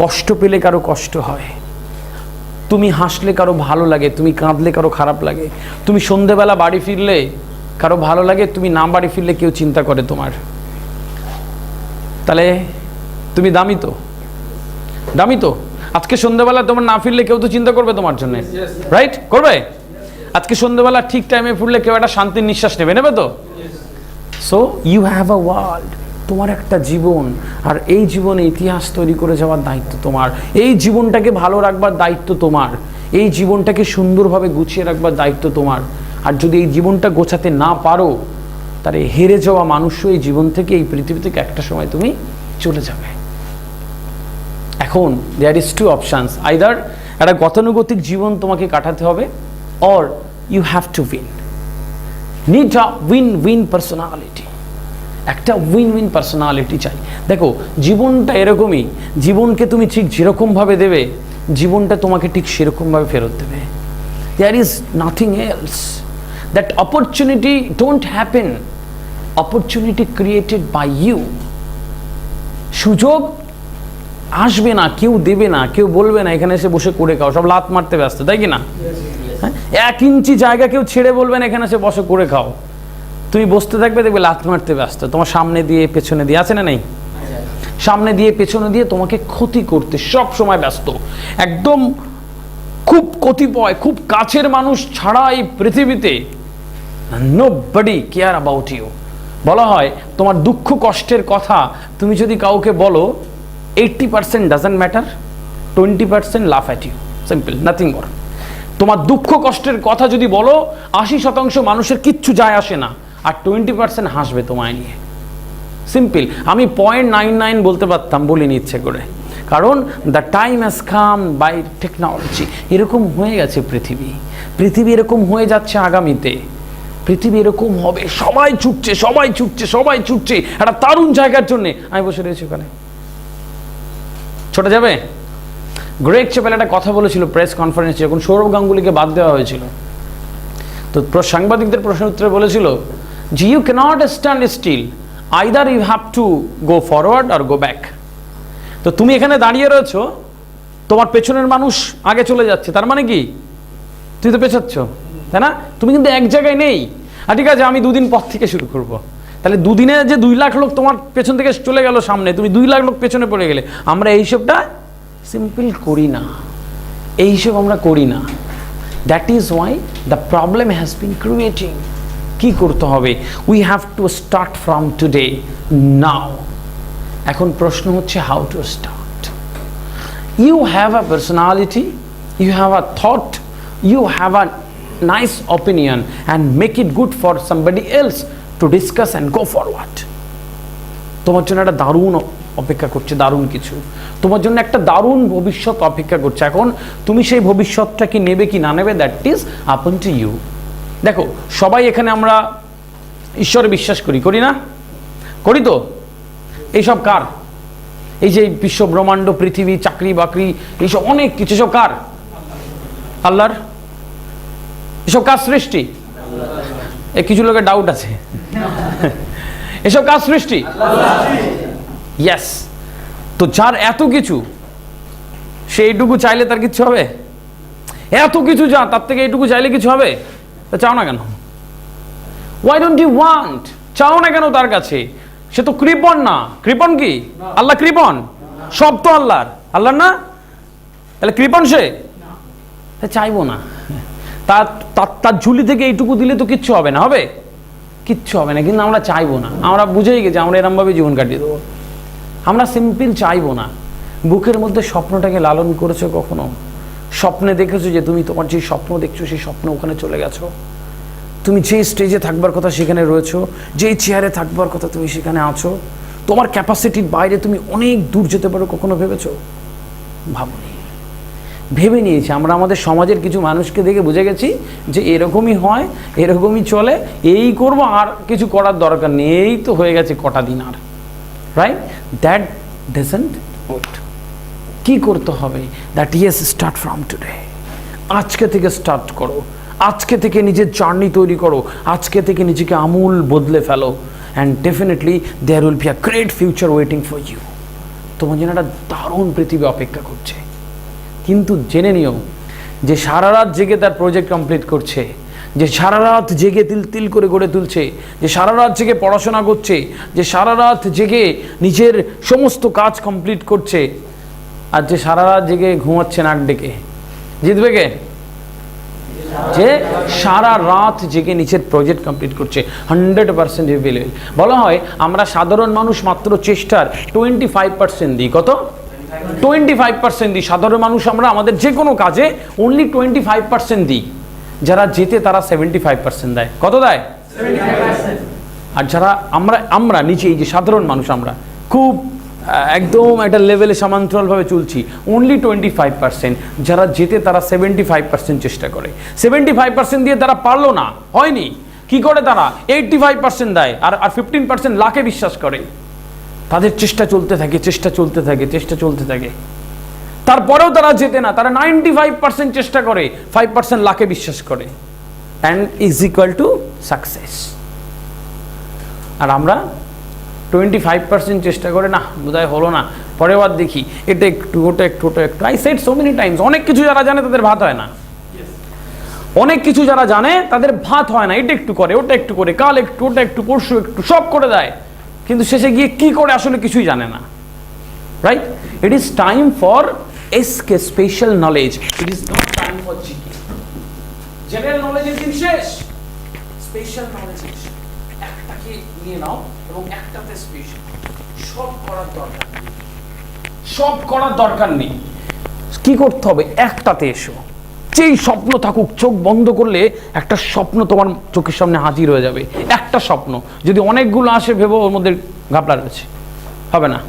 কষ্ট পেলে কারো কষ্ট হয়, তুমি হাসলে কারো ভালো লাগে, তুমি কাঁদলে কারো খারাপ লাগে, তুমি সন্ধেবেলা বাড়ি ফিরলে কারো ভালো লাগে, তুমি না বাড়ি ফিরলে কেউ চিন্তা করে তোমার। তাহলে তুমি দামি তো, দামি তো। আজকে সন্ধ্যাবেলা তোমার না ফিরলে কেউ তো চিন্তা করবে তোমার জন্য, রাইট? করবে? আজকে সন্ধ্যাবেলা ঠিক টাইমে ফিরলে কেউ একটা শান্তির নিঃশ্বাস নেবে তো? So you have a world, তোমার একটা জীবন, আর এই জীবনে ইতিহাস তৈরি করে যাওয়ার দায়িত্ব তোমার। এই জীবনটাকে ভালো রাখবার দায়িত্ব তোমার, এই জীবনটাকে সুন্দরভাবে গুছিয়ে রাখবার দায়িত্ব তোমার। আর যদি এই জীবনটা গোছাতে না পারো, তাহলে হেরে যাওয়া মানুষও এই জীবন থেকে, এই পৃথিবী থেকে একটা সময় তুমি চলে যাবে। এখন there is two options, either একটা গতানুগতিক জীবন তোমাকে কাটাতে হবে, or you have to win. Need a win win personality, একটা উইন উইন পার্সোনালিটি চাই। দেখো জীবনটা এরকমই, জীবনকে তুমি ঠিক যেরকমভাবে দেবে, জীবনটা তোমাকে ঠিক সেরকমভাবে ফেরত দেবে। There is nothing else. That opportunity don't happen, opportunity created by you. সুযোগ আসবে না, কেউ দেবে না, কেউ বলবে না এখানে এসে বসে করে খাও, সব লাত মারতে ব্যস্ত, তাই কি না? 1 ইঞ্চি জায়গা কেউ ছেড়ে বলবে না এখানে এসে বসে করে খাও, তুমি বসতে থাকবে, দেখবে লাত মারতে ব্যস্ত। তোমার সামনে দিয়ে পেছনে দিয়ে, আছে না নেই? সামনে দিয়ে পেছনে দিয়ে তোমাকে ক্ষতি করতে সব সময় ব্যস্ত। একদম খুব কতিপয়, খুব কাছের মানুষ ছাড়া এই পৃথিবীতে nobody care about you। বলা হয় তোমার দুঃখ কষ্টের কথা তুমি যদি কাউকে বলো, 80% doesn't matter, 20% laugh at you, simple, nothing more। তোমার দুঃখ কষ্টের কথা যদি বলো, 80% মানুষের কিচ্ছু যায় আসে না, আর 20% হাসবে তোমায় নিয়ে, সিম্পল। আমি 0.99 বলতে পারতাম, বলিনি ইচ্ছে করে, কারণ the time has come by technology. এরকম হয়ে গেছে পৃথিবী, পৃথিবী এরকম হয়ে যাচ্ছে আগামীতে, পৃথিবী এরকম হবে। সবাই ছুটছে, সবাই ছুটছে, সবাই ছুটছে একটা দারুণ জায়গার জন্যে। আমি বসে রয়েছি ওখানে, ছোটা যাবে? গ্রেগ চ্যাপেল একটা কথা বলেছিল প্রেস কনফারেন্সে, যখন সৌরভ গাঙ্গুলিকে বাদ দেওয়া হয়েছিল, তো সাংবাদিকদের প্রশ্ন উত্তরে বলেছিল যে you cannot stand still, either you have to go forward আর গো ব্যাক। তো তুমি এখানে দাঁড়িয়ে রয়েছো, তোমার পেছনের মানুষ আগে চলে যাচ্ছে, তার মানে কি তুই তো পেছাচ্ছ, তাই না? তুমি কিন্তু এক জায়গায় নেই। আর ঠিক আছে, আমি 2 দিন পর থেকে শুরু করব, তাহলে 2 দিনে যে 2 লাখ লোক তোমার পেছন থেকে চলে গেল সামনে, তুমি 2 লাখ লোক পেছনে পড়ে গেলে। আমরা এই হিসেবটা সিম্পল করি না, এই হিসেব আমরা করি না। That is why the problem has been creating. কি করতে হবে? We have to start from today, now. এখন প্রশ্ন হচ্ছে how to start. You have a personality, you have a thought, you have a nice opinion and make it good for somebody else to discuss and go forward। তোমার জন্য একটা দারুণ অপেক্ষা করছে, দারুণ কিছু তোমার জন্য একটা দারুণ ভবিষ্যৎ অপেক্ষা করছে। এখন তুমি সেই ভবিষ্যৎটা কি নেবে কি না নেবে, দ্যাট ইজ আপন টু ইউ। দেখো সবাই এখানে আমরা ঈশ্বরে বিশ্বাস করি, করি না? করি তো? এইসব কার? এই যে বিশ্ব ব্রহ্মাণ্ড, পৃথিবী, চাকরি বাকরি, এইসব অনেক কিছু, সব কার? আল্লাহর। এসব কার সৃষ্টি? কিছু লোকের ডাউট আছে, এসব কার সৃষ্টি? ইয়েস। তো যার এত কিছু, সে এইটুকু চাইলে তার কিছু হবে? এত কিছু যা, তার থেকে এইটুকু চাইলে কিছু হবে? তা চাও না কেন? Why don't you want? চাও না কেন তার কাছে? সে তো কৃপণ না। কৃপণ কি? আল্লাহ কৃপণ? সব তো আল্লাহর, আল্লাহর না? তাহলে কৃপণ সে? চাইবো না। তার ঝুলি থেকে এইটুকু দিলে তো কিচ্ছু হবে না, হবে? কিচ্ছু হবে না, কিন্তু আমরা চাইবো না। আমরা বুঝেই গেছি আমরা এরমভাবে জীবন কাটিয়ে দেবো। আমরা সিম্পল চাইবো না। বুকের মধ্যে স্বপ্নটাকে লালন করেছো কখনো? স্বপ্নে দেখেছো যে তুমি তোমার যে স্বপ্ন দেখছো সেই স্বপ্ন ওখানে চলে গেছো? তুমি যে স্টেজে থাকবার কথা সেখানে রয়েছো, যেই চেয়ারে থাকবার কথা তুমি সেখানে আছো? তোমার ক্যাপাসিটির বাইরে তুমি অনেক দূর যেতে পারো, কখনো ভেবেছো? ভাবনি। ভেবে নিয়েছি আমরা। আমাদের সমাজের কিছু মানুষকে দেখে বুঝে গেছি যে এরকমই হয়, এরকমই চলে, এই করব, আর কিছু করার দরকার নেই, এই তো হয়ে গেছে কটা দিন আর, রাইট? That doesn't good. কি করতে হবে? That yes, start from today. আজকে থেকে স্টার্ট করো, আজকে থেকে নিজের জার্নি তৈরি করো, আজকে থেকে নিজেকে আমূল বদলে ফেলো, and definitely there will be a great future waiting for you. তোমার জন্য একটা দারুণ পৃথিবী অপেক্ষা করছে। কিন্তু জেনে নিও যে সারা রাত জেগে তার প্রজেক্ট কমপ্লিট করছে, যে সারা রাত জেগে তিল তিল করে গড়ে তুলছে, যে সারা রাত জেগে পড়াশোনা করছে, যে সারা রাত জেগে নিজের সমস্ত কাজ কমপ্লিট করছে, আর যে সারা রাত জেগে ঘুমাচ্ছে নাক ডেকে, জিতবে কে? যে সারা রাত জেগে নিজের প্রজেক্ট কমপ্লিট করছে। 100% এভেলেবল। বলা হয় আমরা সাধারণ মানুষ মাত্র চেষ্টার 25% দিই। কত? 25% দিই। সাধারণ মানুষ আমরা আমাদের যে কোনো কাজে অনলি 25% দিই। যারা জেতে তারা 75% দেয়। কত দেয়? 75%। আর যারা আমরা নিচে, এই যে সাধারণ মানুষ, আমরা খুব একদম একটা লেভেলে সমান্তরালভাবে চলছি, অনলি 25%। যারা জেতে তারা 75% চেষ্টা করে। 75% দিয়ে তারা পারলো না, হয়নি, কি করে? তারা 85% দেয়, আর 15% লাখে বিশ্বাস করে। তাদের চেষ্টা চলতে থাকে, চেষ্টা চলতে থাকে, চেষ্টা চলতে থাকে। তারপরেও তারা জেতে না, তারা 95% চেষ্টা করে, 5% লাখে বিশ্বাস করে, and is equal to success. আর আমরা 25% চেষ্টা করে, না বোধহয় হলো না, পরের বার দেখি, এটা একটু, ওটা একটু, ওটা একটু। I said so many Times, অনেক কিছু যারা জানে তাদের ভাত হয় না। অনেক কিছু যারা জানে তাদের ভাত হয় না। এটা একটু করে, ওটা একটু করে, কাল একটু, ওটা একটু, পরশু একটু, সব করে দেয়, কিন্তু শেষে গিয়ে কি করে আসলে কিছুই জানে না। Right? It is time for SK special knowledge. It is not time for GK. General নলেজের দিন শেষ, স্পেশাল নলেজ একটাকে নিয়ে নাও এবং একটাতে স্পেশাল। সব করার দরকার নেই, সব করার দরকার নেই। কি করতে হবে? একটাতে এসো। যেই স্বপ্ন থাকুক, চোখ বন্ধ করলে একটা স্বপ্ন তোমার চোখের সামনে হাজির হয়ে যাবে। একটা স্বপ্ন যদি অনেকগুলো আসে, ভেবো ওর মধ্যে ঘাপলা রয়েছে, হবে না।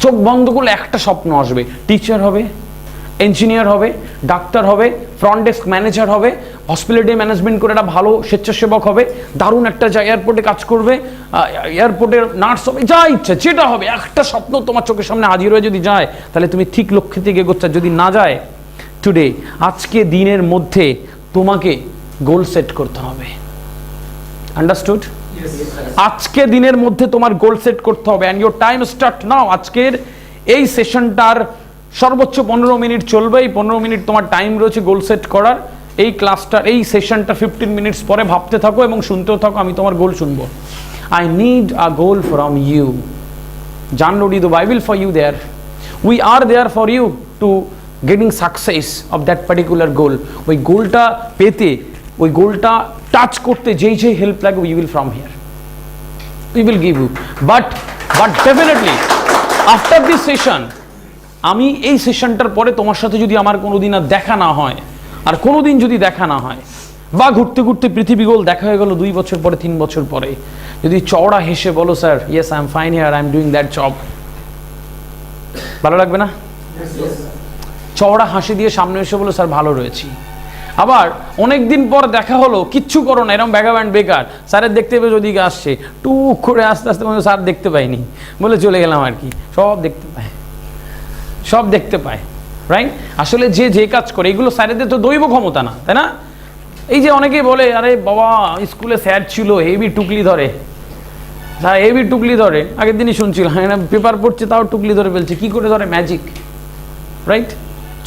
চোখ বন্ধ করলে একটা স্বপ্ন আসবে। টিচার হবে, ইঞ্জিনিয়ার হবে, ডাক্তার হবে, ফ্রন্ট ডেস্ক ম্যানেজার হবে, হসপিটালিটি ম্যানেজমেন্ট করে একটা ভালো স্বেচ্ছাসেবক হবে, দারুণ একটা এয়ারপোর্টে কাজ করবে, এয়ারপোর্টের নার্স হবে, যা ইচ্ছা যেটা হবে। একটা স্বপ্ন তোমার চোখের সামনে হাজির হয়ে যদি যায়, তাহলে তুমি ঠিক লক্ষ্যে থেকে এগোচ্ছ। যদি না যায়, টুডে, আজকে দিনের মধ্যে তোমাকে গোল সেট করতে হবে। আন্ডারস্টুড? আজকে দিনের মধ্যে তোমার গোল সেট করতে হবে, and your time start now. আজকের এই সেশনটার সর্বোচ্চ 15 মিনিট চলবে। এই 15 মিনিট তোমার টাইম রয়েছে গোল সেট করার। এই ক্লাসটা, এই সেশনটা 15 মিনিটস পরে ভাবতে থাকো এবং শুনতেও থাকো, আমি তোমার গোল শুনবো। I need a goal from you. জান লোডি the Bible for you there. We are there for you to getting success of that particular goal. ওই গোলটা পেতে, ওই গোলটা টাচ করতে যেই যেই হেল্প লাগবে, we will from here, we will give you. But definitely after this session, আমি এই সেশনটার পরে তোমার সাথে যদি আমার কোনোদিন আর দেখা না হয়, আর কোনোদিন যদি দেখা না হয়, বা ঘুরতে ঘুরতে পৃথিবী গোল দেখা হয়ে গেল 2 বছর পরে, 3 বছর পরে, যদি চওড়া হেসে বলো, sir yes I am fine here, I am doing that job, ভালো লাগবে না? চওড়া হাসি দিয়ে সামনে এসে বলো, স্যার ভালো রয়েছি। আবার অনেক দিন পর দেখা হলো, কিচ্ছু করো না, এরকম ব্যাগাব্যান্ড বেকার, স্যারের দেখতে পেয়ে যদি আসছে, টুক করে আস্তে আস্তে বলে স্যার দেখতে পাইনি, বলে চলে গেলাম আর কি। সব দেখতে পায়, সব দেখতে পায়। রাইট? আসলে যে যে কাজ করে, এগুলো স্যারেদের তো দৈব ক্ষমতা না, তাই না? এই যে অনেকেই বলে, আরে বাবা স্কুলে স্যার ছিল, হেভি টুকলি ধরে, স্যার হেভি টুকলি ধরে। আগের দিনই শুনছিলাম, পেপার পড়ছে তাও টুকলি ধরে ফেলছে। কি করে ধরে? ম্যাজিক। রাইট?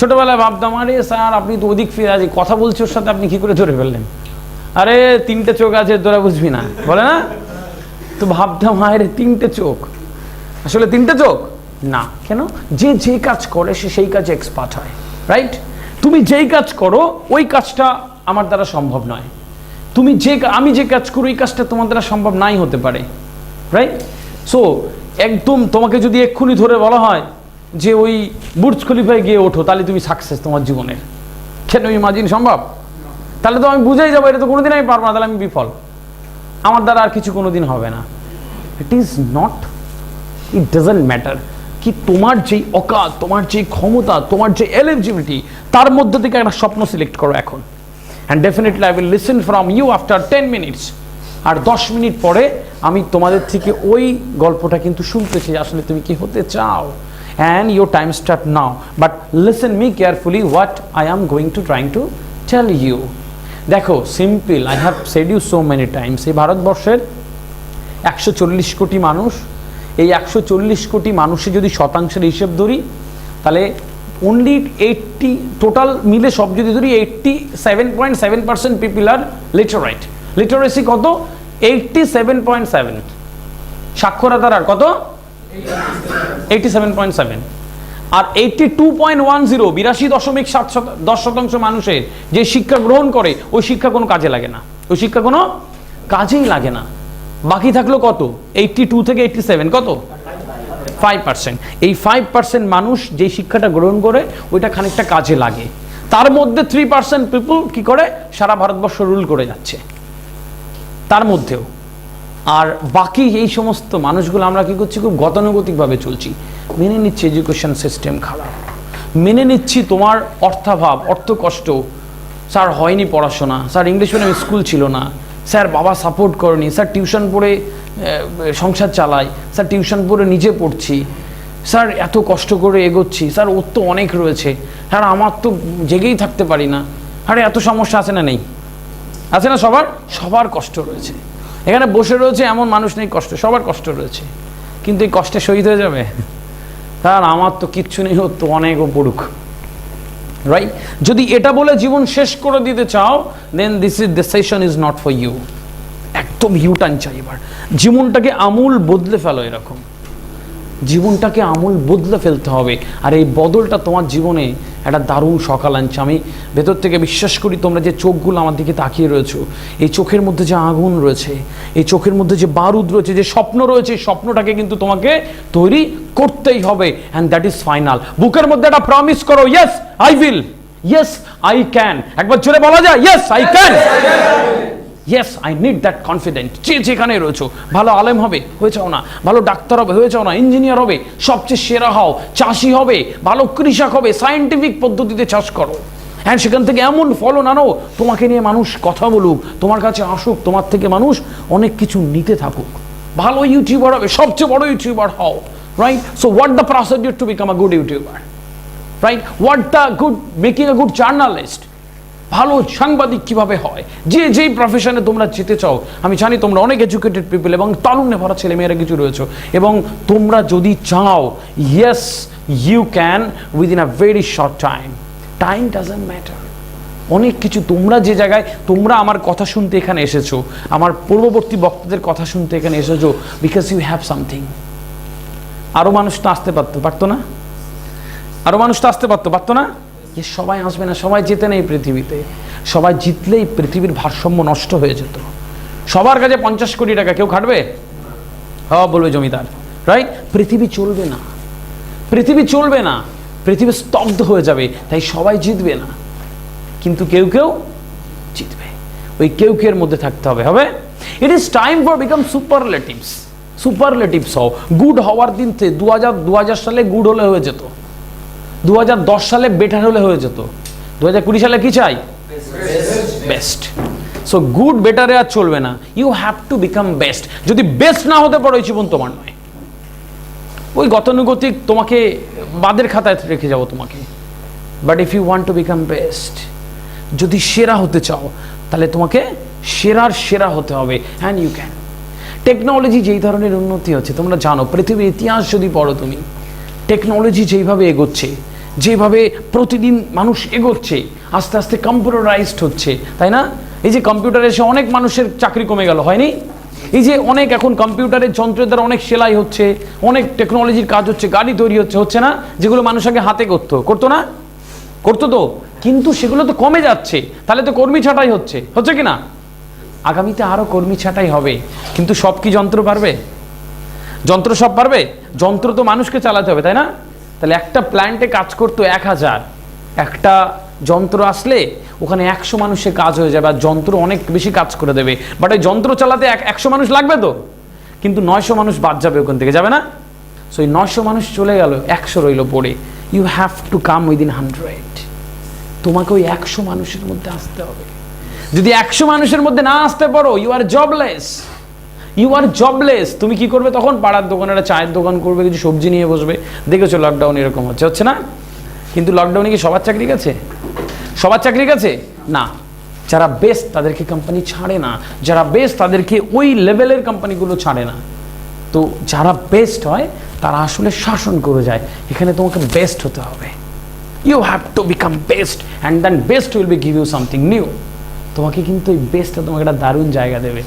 ছোটবেলায় ভাবতাম, আরে স্যার আপনি তো ওদিক ফিরে আছে, কথা বলছে ওর সাথে, আপনি কি করে ধরে ফেললেন? আরে 3টে চোখ আছে, তোরা বুঝবি না, বলে না? তো ভাবতাম, আরে 3টে চোখ, আসলে 3টে চোখ না। কেন? যে যে কাজ করে সে সেই কাজে এক্সপার্ট হয়। রাইট? তুমি যেই কাজ করো ওই কাজটা আমার দ্বারা সম্ভব নয়। আমি যে কাজ করি, ওই কাজটা তোমার দ্বারা সম্ভব নাই হতে পারে। রাইট? সো একদম তোমাকে যদি এক্ষুনি ধরে বলা হয় যে ওই বুর্জ খলিফায় গিয়ে ওঠো, তাহলে তুমি সাকসেস তোমার জীবনের, কেন ইমাজিন সম্ভব? তাহলে তো আমি বুঝেই যাবো এটা তো কোনোদিন আমি পারবো না, তাহলে আমি বিফল, আমার দ্বারা আর কিছু কোনোদিন হবে না। It is not, it doesn't matter কি তোমার যেই অকাত, তোমার যেই ক্ষমতা, তোমার যে এলিজিবিলিটি, তার মধ্যে থেকে একটা স্বপ্ন সিলেক্ট করো এখন। And definitely I will listen from you after 10 minutes. আর 10 মিনিট পরে আমি তোমাদের থেকে ওই গল্পটা কিন্তু শুনতেছি, আসলে তুমি কি হতে চাও। And your time start now, but listen me carefully what I am going to trying to tell you. দেখো, simple, I have said you so many times, এই ভারতবর্ষের 140 কোটি মানুষ, এই 140 কোটি মানুষের যদি শতাংশের হিসেব ধরি, তাহলে অনলি 80 টোটাল মিলে সব যদি ধরি 87.7% পিপল আর লিটারেট। লিটারেসি কত? 87.7। সাক্ষরতার আর কত? 87.7। আর 82.10 82.7% মানুষের যে শিক্ষা গ্রহণ করে ওই শিক্ষা কোনো কাজে লাগে না, ওই শিক্ষা কোনো কাজেই লাগে না। বাকি থাকলো কত? 82 থেকে 87 কত? 5%। এই 5% মানুষ যে শিক্ষাটা গ্রহণ করে ওইটা খানিকটা কাজে লাগে। তার মধ্যে 3% পিপল কি করে সারা ভারতবর্ষ রুল করে যাচ্ছে তার মধ্যেও। আর বাকি এই সমস্ত মানুষগুলো আমরা কি করছি, খুব গতানুগতিকভাবে চলছি, মেনে নিচ্ছি এডুকেশন সিস্টেম খারাপ, মেনে নিচ্ছি তোমার অর্থাভাব, অর্থ কষ্ট, স্যার হয়নি পড়াশোনা, স্যার ইংলিশ মিডিয়াম স্কুল ছিল না, স্যার বাবা সাপোর্ট করেনি, স্যার টিউশন পড়ে সংসার চালাই, স্যার টিউশন পড়ে নিজে পড়ছি, স্যার এত কষ্ট করে এগোচ্ছি, স্যার ওর তো অনেক রয়েছে, স্যার আমার তো জেগেই থাকতে পারি না। আরে এত সমস্যা আছে না? নেই, আছে না? সবার কষ্ট রয়েছে। এখানে বসে রয়েছে এমন মানুষ নেই কষ্ট, সবার কষ্ট রয়েছে। কিন্তু এই কষ্টে শহীদ হয়ে যাবে, তার আমার তো কিচ্ছু নেই, ওর তো অনেক পড়ুক, রাইট? যদি এটা বলে জীবন শেষ করে দিতে চাও, then this session is not for you. একদম ইউটার্ন চাই এবার, জীবনটাকে আমূল বদলে ফেলো। এরকম জীবনটাকে আমূল বদলে ফেলতে হবে। আর এই বদলটা তোমার জীবনে একটা দারুণ সকাল আনছে। আমি ভেতর থেকে বিশ্বাস করি তোমরা যে চোখগুলো আমার দিকে তাকিয়ে রয়েছো, এই চোখের মধ্যে যে আগুন রয়েছে, এই চোখের মধ্যে যে বারুদ রয়েছে, যে স্বপ্ন রয়েছে, এই স্বপ্নটাকে কিন্তু তোমাকে তৈরি করতেই হবে। And that is final. বুকের মধ্যে একটা প্রমিস করো, yes I will, yes I can. একবার জোরে বলা যায়, yes I can, yes I need that confident. যেখানে রয়েছো, ভালো আলেম হবে হয়ে যাও না, ভালো ডাক্তার হবে হয়ে যাও না, ইঞ্জিনিয়ার হবে, সবচেয়ে সেরা হও, চাষি হবে, ভালো কৃষক হবে, সায়েন্টিফিক পদ্ধতিতে চাষ করো, হ্যাঁ সেখান থেকে এমন ফলন আনো তোমাকে নিয়ে মানুষ কথা বলুক, তোমার কাছে আসুক, তোমার থেকে মানুষ অনেক কিছু নিতে থাকুক, ভালো ইউটিউবার হবে, সবচেয়ে বড় ইউটিউবার হও, right? So what the procedure to become a good YouTuber, right? What the good making a good journalist, ভালো সাংবাদিক কিভাবে হয়, যেই প্রফেশনে তোমরা যেতে চাও। আমি জানি তোমরা অনেক এডুকেটেড পিপল এবং তারুণ্যে ভরা ছেলে মেয়েরা কিছু রয়েছে, এবং তোমরা যদি চাও, yes you can within a very short time. Time doesn't matter. অনেক কিছু তোমরা যে জায়গায়, তোমরা আমার কথা শুনতে এখানে এসেছো, আমার পূর্ববর্তী বক্তাদের কথা শুনতে এখানে এসেছো, বিকজ ইউ হ্যাভ সামথিং। আরও মানুষ তো আসতে পারতো না? আরও মানুষ তো আসতে পারতো না? সবাই আসবে না, সবাই জেতে নেই পৃথিবীতে। সবাই জিতলেই পৃথিবীর ভারসাম্য নষ্ট হয়ে যেত। সবার কাছে 50 কোটি টাকা, কেউ খাটবে? হ্যাঁ বলবে জমিদার, রাইট? পৃথিবী চলবে না, পৃথিবী চলবে না, পৃথিবী স্তব্ধ হয়ে যাবে। তাই সবাই জিতবে না, কিন্তু কেউ কেউ জিতবে। ওই কেউ কেউ এর মধ্যে থাকতে হবে। It is time for become সুপারলেটিভস। সুপারলেটিভস হও। গুড হওয়ার দিন 2000 সালে গুড হলে হয়ে যেত, 2010 সালে বেটার হলে হয়ে যেত, 2020 সালে কি চাই? বেস্ট। সো গুড বেটারে আর চলবে না, you have to become best. যদি বেস্ট না হতে পারো, এই জীবন তোমার নয়। ওই গতানুগতিক তোমাকে বাদের খাতায় রেখে যাবো তোমাকে। But if you want to become best, যদি সেরা হতে চাও, তাহলে তোমাকে সেরার সেরা হতে হবে। And you can. টেকনোলজি যেই ধরনের উন্নতি হচ্ছে তোমরা জানো, পৃথিবীর ইতিহাস যদি পড়ো তুমি, টেকনোলজি যেইভাবে এগোচ্ছে, যেভাবে প্রতিদিন মানুষ এগোচ্ছে, আস্তে আস্তে কম্পিউটারাইজড হচ্ছে, তাই না? এই যে কম্পিউটার এসে অনেক মানুষের চাকরি কমে গেল, হয়নি? এই যে অনেক এখন কম্পিউটারের যন্ত্রের দ্বারা অনেক সেলাই হচ্ছে, অনেক টেকনোলজির কাজ হচ্ছে, গাড়ি তৈরি হচ্ছে না? যেগুলো মানুষ আগে হাতে করতো না? করতো তো, কিন্তু সেগুলো তো কমে যাচ্ছে। তাহলে তো কর্মী ছাঁটাই হচ্ছে কি না? আগামীতে আরো কর্মী ছাঁটাই হবে। কিন্তু সব কি যন্ত্র পারবে? যন্ত্র সব পারবে? যন্ত্র তো মানুষকে চালাতে হবে, তাই না? তাহলে একটা প্ল্যান্টে কাজ করতো 1000, একটা যন্ত্র আসলে ওখানে 100 মানুষের কাজ হয়ে যাবে, আর যন্ত্র অনেক বেশি কাজ করে দেবে। বাট এই যন্ত্র চালাতে 100 মানুষ লাগবে তো, কিন্তু 900 মানুষ বাদ যাবে ওখান থেকে, যাবে না? সো এই 900 মানুষ চলে গেল, 100 রইল পড়ে। You have to come within 100। তোমাকে ওই 100 মানুষের মধ্যে আসতে হবে। যদি 100 মানুষের মধ্যে না আসতে পারো, you are jobless. You are jobless. তুমি কি করবে তখন? পাড়ার দোকানে একটা চায়ের দোকান করবে, কিছু সবজি নিয়ে বসবে। দেখেছো লকডাউন এরকম হচ্ছে না? কিন্তু লকডাউনে কি সবার চাকরি গেছে? সবার চাকরি গেছে না। যারা বেস্ট তাদেরকে কোম্পানি ছাড়ে না, যারা বেস্ট তাদেরকে ওই লেভেলের কোম্পানিগুলো ছাড়ে না। তো যারা বেস্ট হয় তারা আসলে শাসন করে যায়। এখানে তোমাকে বেস্ট হতে হবে, you have to become best and then best will be give you something new. তোমাকে কিন্তু এই বেস্টটা তোমাকে একটা দারুণ জায়গা দেবে।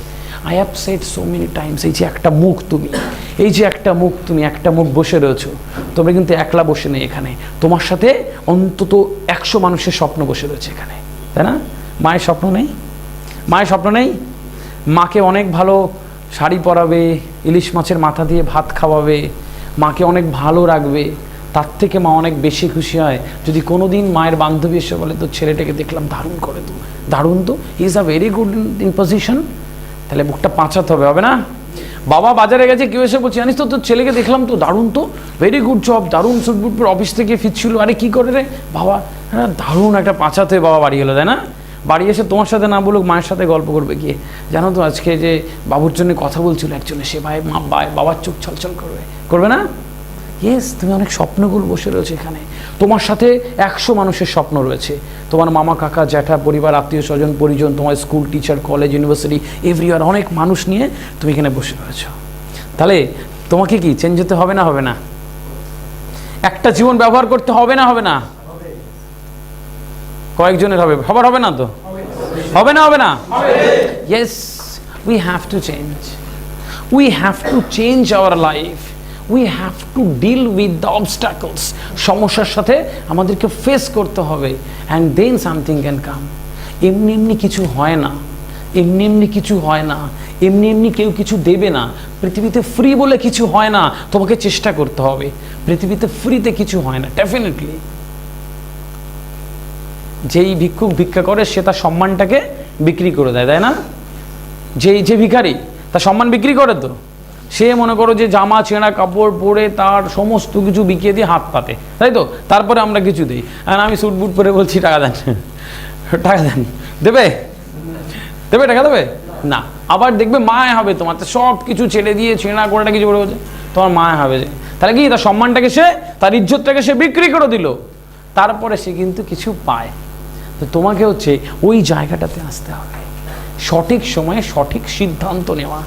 I have said so many times, এই যে একটা মুখ তুমি, এই যে একটা মুখ তুমি, একটা মুখ বসে রয়েছো, তোমরা কিন্তু একলা বসে নেই এখানে, তোমার সাথে অন্তত 100 মানুষের স্বপ্ন বসে রয়েছে এখানে, তাই না? মায়ের স্বপ্ন নেই? মায়ের স্বপ্ন নেই? মাকে অনেক ভালো শাড়ি পরাবে, ইলিশ মাছের মাথা দিয়ে ভাত খাওয়াবে, মাকে অনেক ভালো রাখবে। তার থেকে মা অনেক বেশি খুশি হয় যদি কোনো দিন মায়ের বান্ধবী এসে বলে তো ছেলেটাকে দেখলাম দারুণ করে, তো দারুণ, তো he is a very good in position, তাহলে বুকটা পাঁচাতে হবে, হবে না? বাবা বাজারে গেছে, কেউ এসে বলছে জানিস তো তোর ছেলেকে দেখলাম তো দারুণ, তো ভেরি গুড জব, দারুণ সুটবুট পরে অফিস থেকে ফিরছিল, আরে কী করে রে বাবা, হ্যাঁ দারুণ একটা পাঁচাতে বাবা বাড়ি গেলো, তাই না? বাড়ি এসে তোমার সাথে না বলুক, মায়ের সাথে গল্প করবে গিয়ে, জানো তো আজকে যে বাবুর জন্য কথা বলছিল একজনে, সে ভাই মা বাবার চোখ ছলছল করবে, করবে না? ইয়েস, তুমি অনেক স্বপ্নগুলো বসে রয়েছে এখানে, তোমার সাথে 100 মানুষের স্বপ্ন রয়েছে, তোমার মামা কাকা জ্যাঠা পরিবার আত্মীয় স্বজন পরিজন, তোমার school teacher college university everywhere অনেক মানুষ নিয়ে তুমি এখানে বসে রয়েছ। তাহলে তোমাকে কি চেঞ্জ হতে হবে না, হবে না? একটা জীবন ব্যবহার করতে হবে না, হবে না? কয়েকজনের হবে, সবার হবে না তো? হবে না, হবে না? Yes, we have to change, we have to change our life, we have to deal with the obstacles. সমস্যার সাথে আমাদেরকে ফেস করতে হবে, and then something can come. এমনি এমনি কিছু হয় না, এমনি এমনি কিছু হয় না, এমনি এমনি কেউ কিছু দেবে না। পৃথিবীতে ফ্রি বলে কিছু হয় না, তোমাকে চেষ্টা করতে হবে। পৃথিবীতে ফ্রিতে কিছু হয় না, ডেফিনেটলি। যেই ভিক্ষুক ভিক্ষা করে সে তার সম্মানটাকে বিক্রি করে দেয়, তাই না? যে ভিখারি তার সম্মান বিক্রি করে, তো সে মনে করো যে জামা ছেঁড়া কাপড় পরে তার সমস্ত কিছু বিকিয়ে দিয়ে হাত পাতে, তাই তো? তারপরে আমরা কিছু দিই, আর আমি স্যুট বুট পরে বলছি টাকা দেন, টাকা দেন, দেবে? দেবে টাকা দেবে না? আবার দেখবে মায়া হবে তোমার, সব কিছু ছেড়ে দিয়ে ছেঁড়া কোড়াটা কিছু করে বলছে, তোমার মায়া হবে যে, তাহলে কি তার সম্মানটাকে সে, তার ইজ্জতটাকে সে বিক্রি করে দিল, তারপরে সে কিন্তু কিছু পায়। তো তোমাকে হচ্ছে ওই জায়গাটাতে আসতে হবে, সঠিক সময়ে সঠিক সিদ্ধান্ত নেওয়া।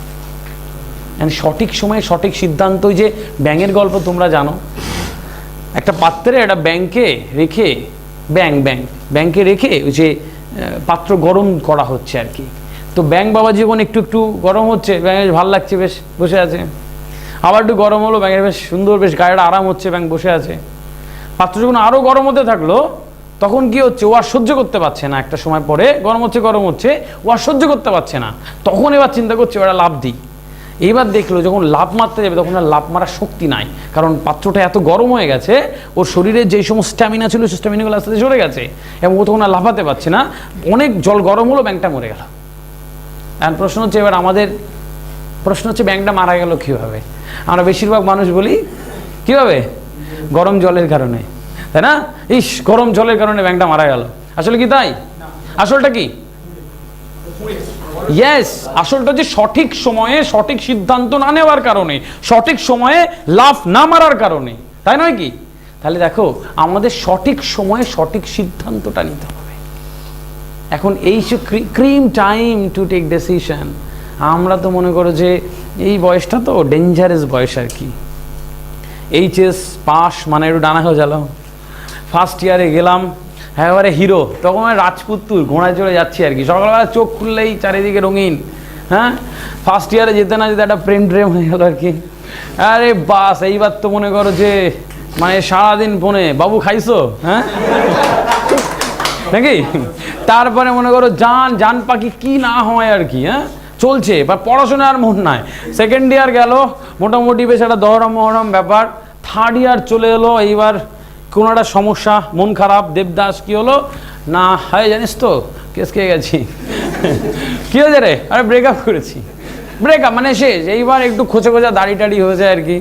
সঠিক সময়ে সঠিক সিদ্ধান্ত, ওই যে ব্যাঙের গল্প তোমরা জানো, একটা পাত্রে একটা ব্যাঙকে রেখে, ব্যাঙকে রেখে ওই যে পাত্র গরম করা হচ্ছে আর কি। তো ব্যাঙ বাবা জীবন একটু একটু গরম হচ্ছে, ব্যাঙের ভালো লাগছে, বেশ বসে আছে। আবার একটু গরম হলো, ব্যাঙের বেশ সুন্দর, বেশ গায়েটা আরাম হচ্ছে, ব্যাঙ বসে আছে। পাত্র যখন আরও গরম হতে থাকলো, তখন কি হচ্ছে, ও আর সহ্য করতে পারছে না। একটা সময় পরে গরম হচ্ছে, ও আর সহ্য করতে পারছে না। তখন এবার চিন্তা করছে ওরা লাভ দিই। এইবার দেখলো যখন লাভ মারতে যাবে তখন আর লাভ মারার শক্তি নাই, কারণ পাত্রটা এত গরম হয়ে গেছে, ওর শরীরে যেই সমস্ত স্ট্যামিনা ছিল সেই স্ট্যামিনাগুলো আস্তে আস্তে সরে গেছে, এবং ও তখন আর লাফাতে পারছে না। অনেক জল গরম হলো, ব্যাঙটা মরে গেল। এখন প্রশ্ন হচ্ছে, এবার আমাদের প্রশ্ন হচ্ছে ব্যাঙটা মারা গেল কীভাবে? আমরা বেশিরভাগ মানুষ বলি কীভাবে? গরম জলের কারণে, তাই না? ইস, গরম জলের কারণে ব্যাঙটা মারা গেল। আসলে কি তাই? আসলটা কি? ইয়েস, আসলটা যে সঠিক সময়ে সঠিক সিদ্ধান্ত না নেওয়ার কারণে, সঠিক সময়ে লাফ না মারার কারণে, তাই নয় কি? তাহলে দেখো, আমাদের সঠিক সময়ে সঠিক সিদ্ধান্তটা নিতে হবে। এখন এই cream time to take decision, আমরা তো মনে করো যে এই বয়সটা তো ডেঞ্জারাস বয়স আর কি। এইচএস পাস মানে একটু ডানা হয়ে গেল, ফার্স্ট ইয়ারে গেলাম, হ্যাঁ এবারে হিরো, তখন রাজপুত্তুর ঘোড়ায় চড়ে যাচ্ছি আর কি। সকালবেলা চোখ খুললেই চারিদিকে রঙিন, হ্যাঁ। ফার্স্ট ইয়ারে যেতে না যেতে একটা প্রেম হয়ে গেল আর কি। আরে বাস, এইবার তো মনে করো যে মানে সারাদিন ফোনে, বাবু খাইছো, হ্যাঁ নাকি? তারপরে মনে করো জান পাখি কি না হয় আর কি, হ্যাঁ চলছে। বা পড়াশোনা আর মন নাই। সেকেন্ড ইয়ার গেল, মোটামুটি বেশ একটা দহরম ব্যাপার। থার্ড ইয়ার চলে এলো, এইবার কোনো একটা সমস্যা, মন খারাপ। দেবদাস কি হলো না, হয় জানিস তো কেস খেয়ে গেছি। কি হয়েছে রে? আরে ব্রেকআপ করেছি। ব্রেকআপ মানে শেষ। এইবার একটু খোঁচা খোঁচা দাড়ি টাড়ি হয়ে যায় আর কি।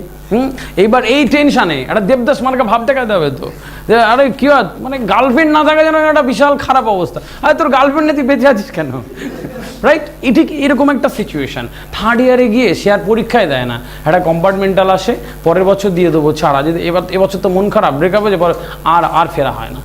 এইবার এই টেনশানে একটা দেবদাস মার্কা ভাব দেখাতে হবে তো, যে আরে কি হয় মানে গার্লফ্রেন্ড না থাকা যেন একটা বিশাল খারাপ অবস্থা। আরে তোর গার্লফ্রেন্ড নেই, তুই বেঁচে আছিস কেন? রাইট, ঠিক এরকম একটা সিচুয়েশান। থার্ড ইয়ারে গিয়ে সে আর পরীক্ষায় দেয় না, একটা কম্পার্টমেন্টাল আসে, পরের বছর দিয়ে দেবো ছাড়া। যদি এবছর তো মন খারাপ, ব্রেকআপ হয়েছে, পরে আর ফেরা হয় না।